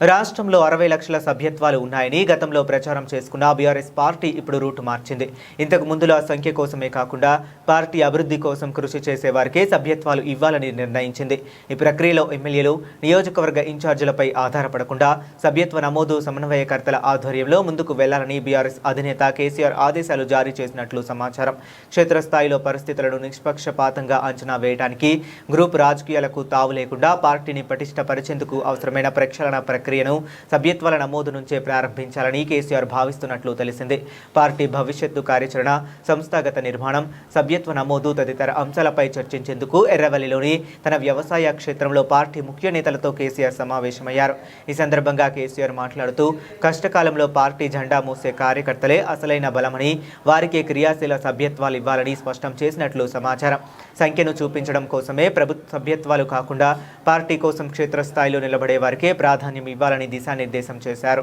రాష్ట్రంలో 60 లక్షల సభ్యత్వాలు ఉన్నాయని గతంలో ప్రచారం చేసుకున్న బీఆర్ఎస్ పార్టీ ఇప్పుడు రూటు మార్చింది. ఇంతకు ముందులో ఆ సంఖ్య కోసమే కాకుండా పార్టీ అభివృద్ధి కోసం కృషి చేసే వారికే సభ్యత్వాలు ఇవ్వాలని నిర్ణయించింది. ఈ ప్రక్రియలో ఎమ్మెల్యేలు, నియోజకవర్గ ఇన్ఛార్జీలపై ఆధారపడకుండా సభ్యత్వ నమోదు సమన్వయకర్తల ఆధ్వర్యంలో ముందుకు వెళ్లాలని బీఆర్ఎస్ అధినేత కేసీఆర్ ఆదేశాలు జారీ చేసినట్లు సమాచారం. క్షేత్రస్థాయిలో పరిస్థితులను నిష్పక్షపాతంగా అంచనా వేయడానికి గ్రూప్ రాజకీయాలకు తావు లేకుండా పార్టీని పటిష్టపరిచేందుకు అవసరమైన ప్రక్షాళన ప్రక్రియను సభ్యత్వాల నమోదు నుంచే ప్రారంభించాలని కేసీఆర్ భావిస్తున్నట్లు తెలిసింది. పార్టీ భవిష్యత్తు కార్యాచరణ, సంస్థాగత నిర్మాణం, సభ్యత్వ నమోదు తదితర అంశాలపై చర్చించేందుకు ఎర్రవల్లిలోని తన వ్యవసాయ క్షేత్రంలో పార్టీ ముఖ్య నేతలతో కేసీఆర్ సమావేశమయ్యారు. ఈ సందర్భంగా కేసీఆర్ మాట్లాడుతూ కష్టకాలంలో పార్టీ జెండా మోసే కార్యకర్తలే అసలైన బలమని, వారికే క్రియాశీల సభ్యత్వాలు ఇవ్వాలని స్పష్టం చేసినట్లు సమాచారం. సంఖ్యను చూపించడం కోసమే ప్రభుత్వ సభ్యత్వాలు కాకుండా పార్టీ కోసం క్షేత్రస్థాయిలో నిలబడే వారికే ప్రాధాన్యం ఇవ్వాలని దిశానిర్దేశం చేశారు.